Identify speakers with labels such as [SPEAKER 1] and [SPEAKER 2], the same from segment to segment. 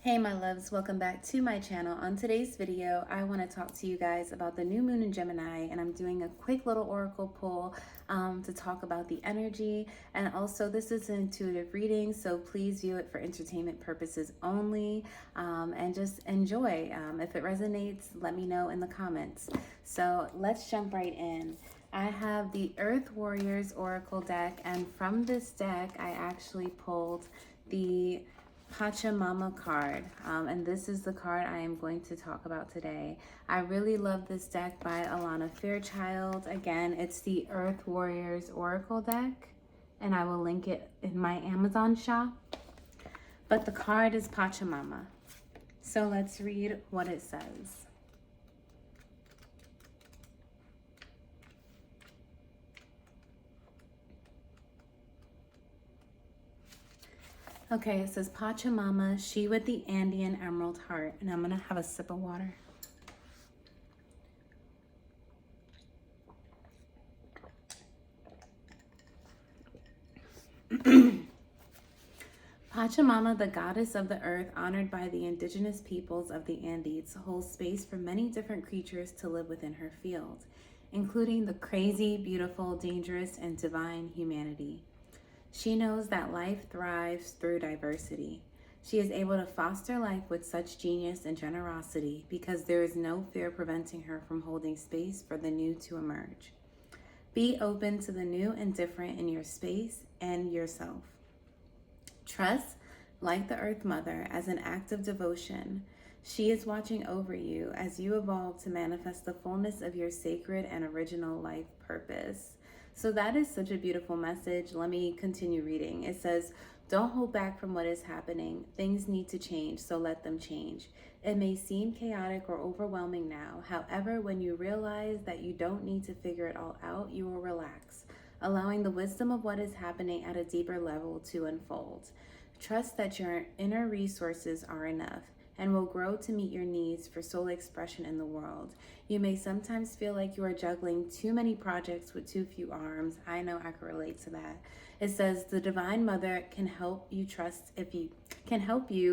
[SPEAKER 1] Hey my loves, welcome back to my channel. On today's video, I want to talk to you guys about the new moon in Gemini, and I'm doing a quick little oracle pull to talk about the energy. And also, this is an intuitive reading, so please view it for entertainment purposes only, and just enjoy. If it resonates, let me know in the comments. So let's jump right in. I have the Earth Warriors Oracle deck, and from this deck, I actually pulled the Pachamama card, and this is the card I am going to talk about today. I really love this deck by Alana Fairchild. Again, it's the Earth Warriors Oracle deck, and I will link it in my Amazon shop. But the card is Pachamama. So let's read what it says. Okay, it says Pachamama, she with the Andean emerald heart. And I'm going to have a sip of water. Pachamama, the goddess of the earth, honored by the indigenous peoples of the Andes, holds space for many different creatures to live within her field, including the crazy, beautiful, dangerous, and divine humanity. She knows that life thrives through diversity. She is able to foster life with such genius and generosity because there is no fear preventing her from holding space for the new to emerge. Be open to the new and different in your space and yourself. Trust, like the Earth Mother, as an act of devotion. She is watching over you as you evolve to manifest the fullness of your sacred and original life purpose. So that is such a beautiful message. Let me continue reading. It says, don't hold back from what is happening. Things need to change, so let them change. It may seem chaotic or overwhelming now. However, when you realize that you don't need to figure it all out, you will relax, allowing the wisdom of what is happening at a deeper level to unfold. Trust that your inner resources are enough and will grow to meet your needs for soul expression in the world. You may sometimes feel like you are juggling too many projects with too few arms. I know I can relate to that. It says the Divine Mother can help you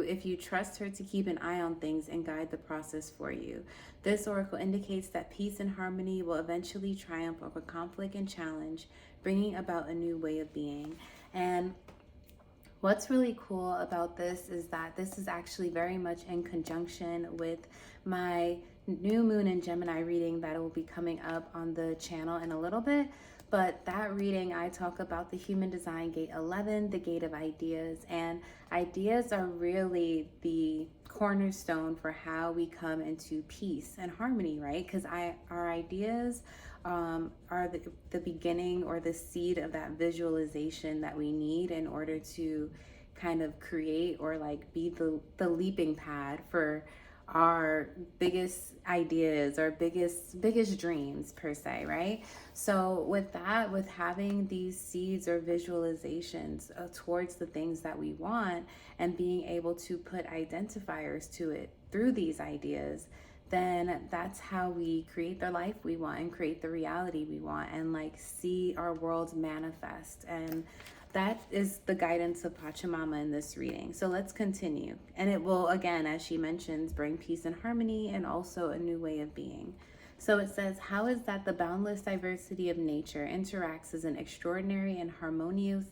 [SPEAKER 1] if you trust her to keep an eye on things and guide the process for you. This oracle indicates that peace and harmony will eventually triumph over conflict and challenge, bringing about a new way of being. And what's really cool about this is that this is actually very much in conjunction with my new moon in Gemini reading that will be coming up on the channel in a little bit. But that reading, I talk about the human design gate 11, the gate of ideas, and ideas are really the cornerstone for how we come into peace and harmony, right? Because our ideas are the beginning or the seed of that visualization that we need in order to kind of create or like be the leaping pad for our biggest ideas or biggest dreams per se, right? So with that, with having these seeds or visualizations towards the things that we want and being able to put identifiers to it through these ideas, then that's how we create the life we want and create the reality we want and like see our world manifest. And that is the guidance of Pachamama in this reading. So let's continue. And it will, again, as she mentions, bring peace and harmony and also a new way of being. So it says, how is that the boundless diversity of nature interacts as an extraordinary and harmonious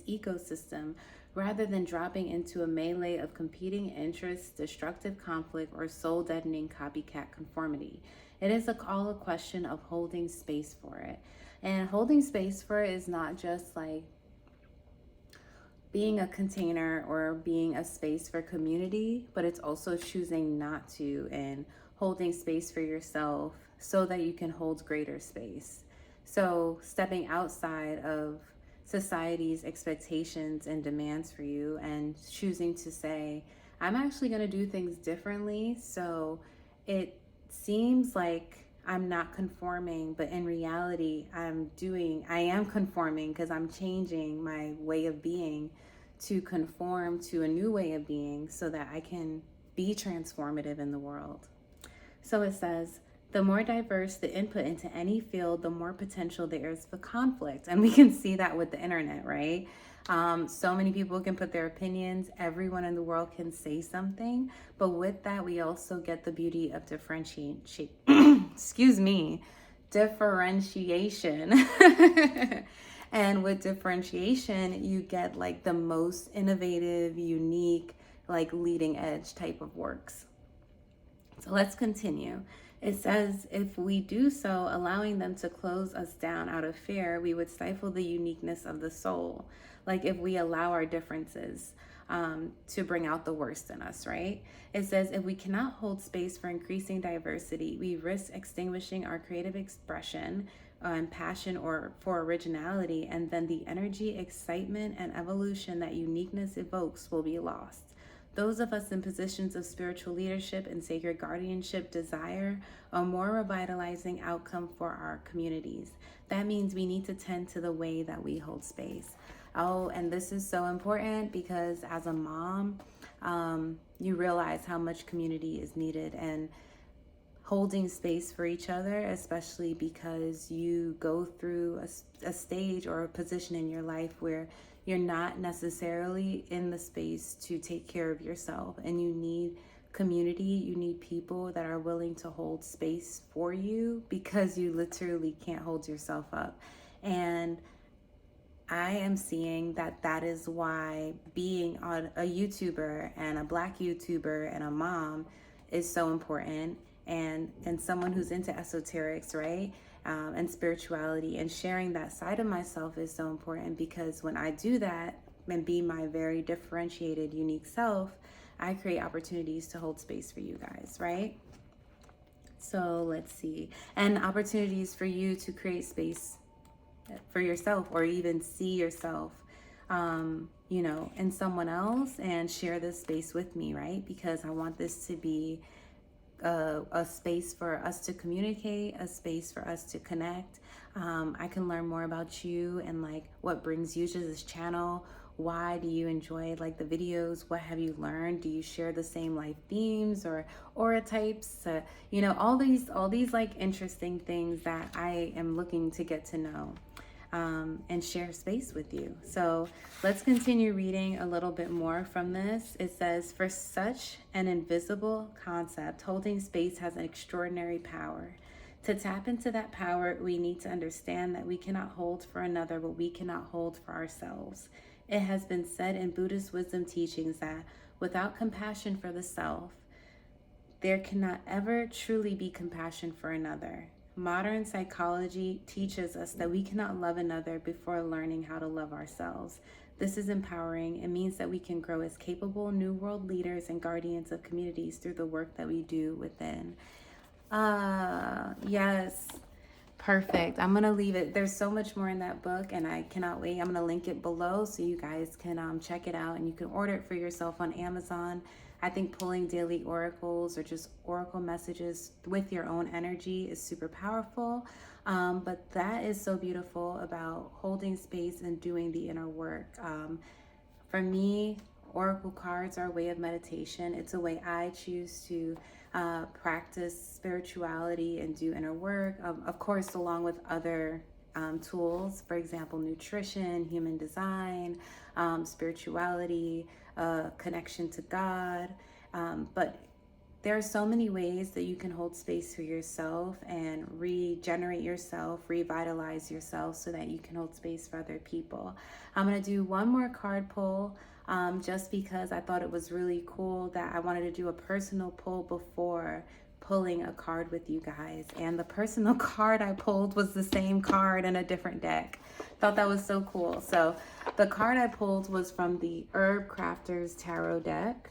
[SPEAKER 1] ecosystem rather than dropping into a melee of competing interests, destructive conflict, or soul-deadening copycat conformity. It is all a question of holding space for it. And holding space for it is not just like being a container or being a space for community, but it's also choosing not to and holding space for yourself so that you can hold greater space. So stepping outside of society's expectations and demands for you and choosing to say, I'm actually going to do things differently. So it seems like I'm not conforming, but in reality, I am conforming because I'm changing my way of being to conform to a new way of being so that I can be transformative in the world. So it says, the more diverse the input into any field, the more potential there is for conflict. And we can see that with the internet, right? So many people can put their opinions. Everyone in the world can say something. But with that, we also get the beauty of differentiation. Excuse me, differentiation. And with differentiation, you get like the most innovative, unique, like leading edge type of works. So let's continue. It says, if we do so, allowing them to close us down out of fear, we would stifle the uniqueness of the soul. Like if we allow our differences to bring out the worst in us, right? It says, if we cannot hold space for increasing diversity, we risk extinguishing our creative expression and passion or for originality, and then the energy, excitement, and evolution that uniqueness evokes will be lost. Those of us in positions of spiritual leadership and sacred guardianship desire a more revitalizing outcome for our communities. That means we need to tend to the way that we hold space. Oh, and this is so important because as a mom, you realize how much community is needed and holding space for each other, especially because you go through a stage or a position in your life where you're not necessarily in the space to take care of yourself, and you need community, you need people that are willing to hold space for you because you literally can't hold yourself up. And I am seeing that that is why being on a YouTuber and a Black YouTuber and a mom is so important, and someone who's into esoterics, right? And spirituality, and sharing that side of myself is so important, because when I do that and be my very differentiated, unique self, I create opportunities to hold space for you guys, right? So let's see. And opportunities for you to create space for yourself, or even see yourself, in someone else, and share this space with me, right? Because I want this to be a space for us to communicate, a space for us to connect. I can learn more about you and like what brings you to this channel. Why do you enjoy like the videos? What have you learned? Do you share the same life themes or aura types? All these like interesting things that I am looking to get to know. And share space with you. So let's continue reading a little bit more from this. It says, for such an invisible concept, holding space has an extraordinary power. To tap into that power, we need to understand that we cannot hold for another what we cannot hold for ourselves. It has been said in Buddhist wisdom teachings that without compassion for the self, there cannot ever truly be compassion for another. Modern psychology teaches us that we cannot love another before learning how to love ourselves. This is empowering. It means that we can grow as capable new world leaders and guardians of communities through the work that we do within. Yes. Perfect. I'm going to leave it. There's so much more in that book, and I cannot wait. I'm going to link it below so you guys can check it out, and you can order it for yourself on Amazon. I think pulling daily oracles or just oracle messages with your own energy is super powerful. But that is so beautiful about holding space and doing the inner work. For me, oracle cards are a way of meditation. It's a way I choose to practice spirituality and do inner work, of course, along with other tools, for example, nutrition, human design, spirituality, connection to God. But there are so many ways that you can hold space for yourself and regenerate yourself, revitalize yourself so that you can hold space for other people. I'm going to do one more card pull just because I thought it was really cool that I wanted to do a personal pull before pulling a card with you guys. And the personal card I pulled was the same card in a different deck. Thought that was so cool. So the card I pulled was from the Herbcrafters Tarot deck.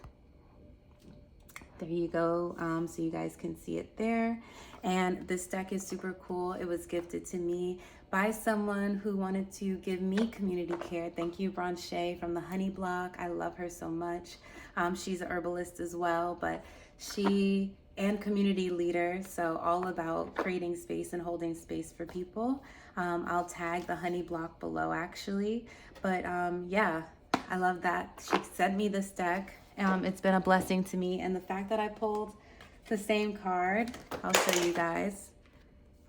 [SPEAKER 1] There you go. So you guys can see it there. And this deck is super cool. It was gifted to me by someone who wanted to give me community care. Thank you, Branche from the Honey Block. I love her so much. She's a herbalist as well, but she and community leader, so all about creating space and holding space for people. I'll tag the Honey Block below actually, but yeah, I love that she sent me this deck. It's been a blessing to me, and the fact that I pulled the same card, I'll show you guys.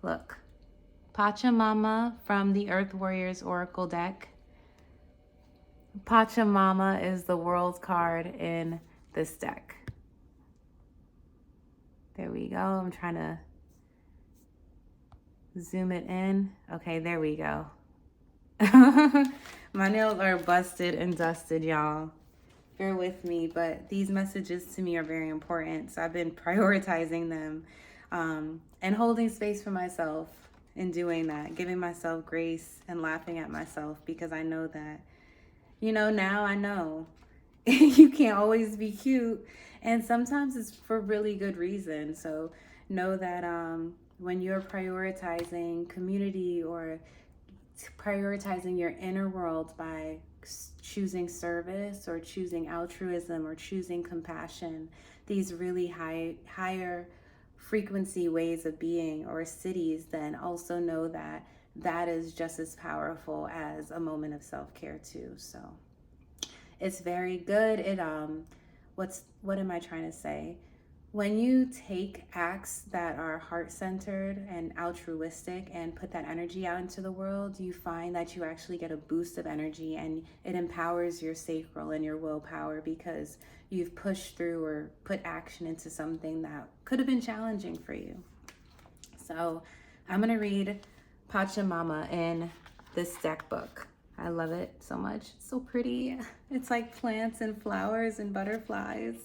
[SPEAKER 1] Look, Pachamama from the Earth Warriors Oracle deck. Pachamama is the world card in this deck. There we go. I'm trying to zoom it in. Okay, there we go. My nails are busted and dusted, y'all. Bear with me, but these messages to me are very important. So I've been prioritizing them and holding space for myself in doing that, giving myself grace and laughing at myself, because I know that, now I know you can't always be cute. And sometimes it's for really good reason. So know that when you're prioritizing community or prioritizing your inner world by choosing service or choosing altruism or choosing compassion, these really higher frequency ways of being or cities, then also know that that is just as powerful as a moment of self-care too. So it's very good. What am I trying to say? When you take acts that are heart-centered and altruistic and put that energy out into the world, you find that you actually get a boost of energy, and it empowers your sacral and your willpower because you've pushed through or put action into something that could have been challenging for you. So I'm going to read Pachamama in this deck book. I love it so much. It's so pretty. It's like plants and flowers and butterflies.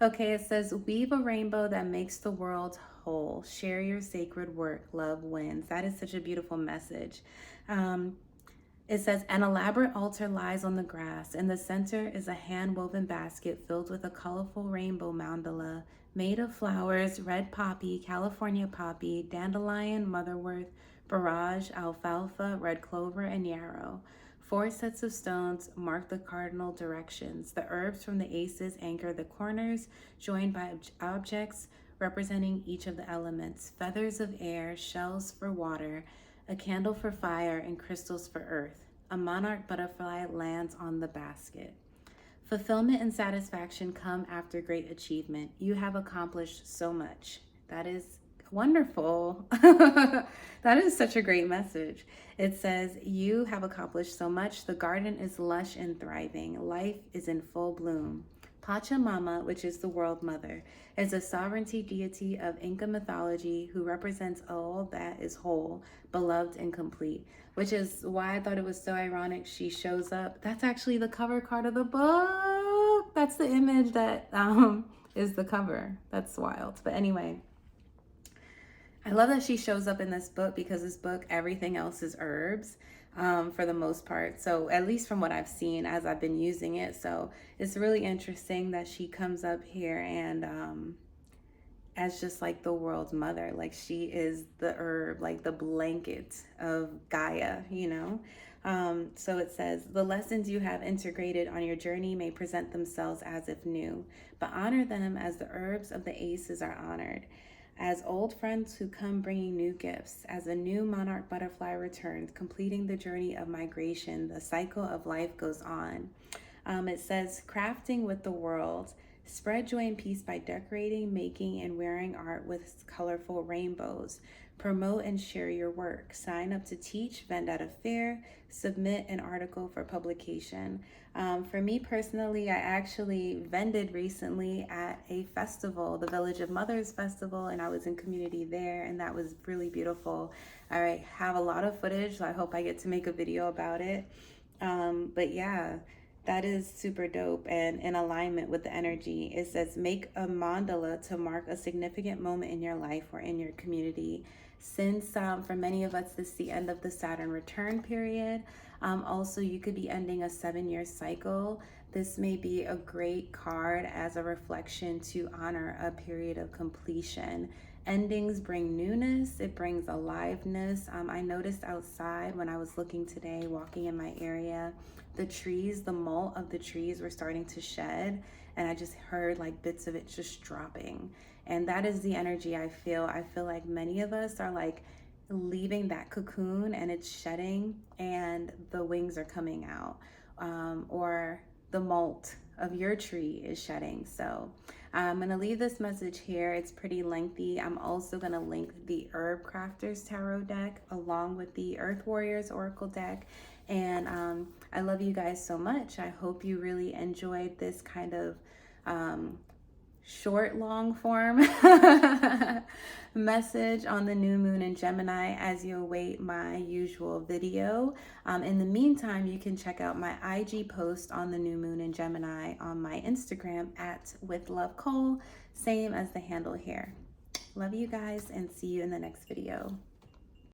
[SPEAKER 1] Okay, it says, weave a rainbow that makes the world whole. Share your sacred work. Love wins. That is such a beautiful message. It says, an elaborate altar lies on the grass. In the center is a hand-woven basket filled with a colorful rainbow mandala made of flowers: red poppy, California poppy, dandelion, motherwort, borage, alfalfa, red clover, and yarrow. 4 sets of stones mark the cardinal directions. The herbs from the aces anchor the corners, joined by objects representing each of the elements: feathers of air, shells for water, a candle for fire, and crystals for earth. A monarch butterfly lands on the basket. Fulfillment and satisfaction come after great achievement. You have accomplished so much. That is wonderful. That is such a great message. It says, you have accomplished so much. The garden is lush and thriving. Life is in full bloom. Pachamama, which is the world mother, is a sovereignty deity of Inca mythology who represents all that is whole, beloved, and complete, which is why I thought it was so ironic she shows up. That's actually the cover card of the book. That's the image that is the cover. That's wild. But anyway, I love that she shows up in this book because this book, everything else is herbs for the most part. So at least from what I've seen as I've been using it. So it's really interesting that she comes up here and as just like the world's mother. Like she is the herb, like the blanket of Gaia, So it says, the lessons you have integrated on your journey may present themselves as if new, but honor them as the herbs of the aces are honored. As old friends who come bringing new gifts, as a new monarch butterfly returns, completing the journey of migration, the cycle of life goes on. It says, crafting with the world. Spread joy and peace by decorating, making, and wearing art with colorful rainbows. Promote and share your work. Sign up to teach, vend at a fair, submit an article for publication. For me personally, I actually vended recently at a festival, the Village of Mothers Festival, and I was in community there, and that was really beautiful. I have a lot of footage, so I hope I get to make a video about it. But yeah, that is super dope and in alignment with the energy. It says, make a mandala to mark a significant moment in your life or in your community. Since for many of us, this is the end of the Saturn return period. Also, you could be ending a 7-year cycle. This may be a great card as a reflection to honor a period of completion. Endings bring newness. It brings aliveness. I noticed outside when I was looking today, walking in my area, the trees, the molt of the trees were starting to shed, and I just heard like bits of it just dropping. And that is the energy I feel. I feel like many of us are like leaving that cocoon and it's shedding and the wings are coming out, or the molt of your tree is shedding. So I'm going to leave this message here. It's pretty lengthy. I'm also going to link the Herbcrafters Tarot deck along with the Earth Warriors Oracle deck And I love you guys so much. I hope you really enjoyed this kind of short, long form message on the new moon in Gemini as you await my usual video. In the meantime, you can check out my IG post on the new moon in Gemini on my Instagram at @withlovecole, same as the handle here. Love you guys and see you in the next video.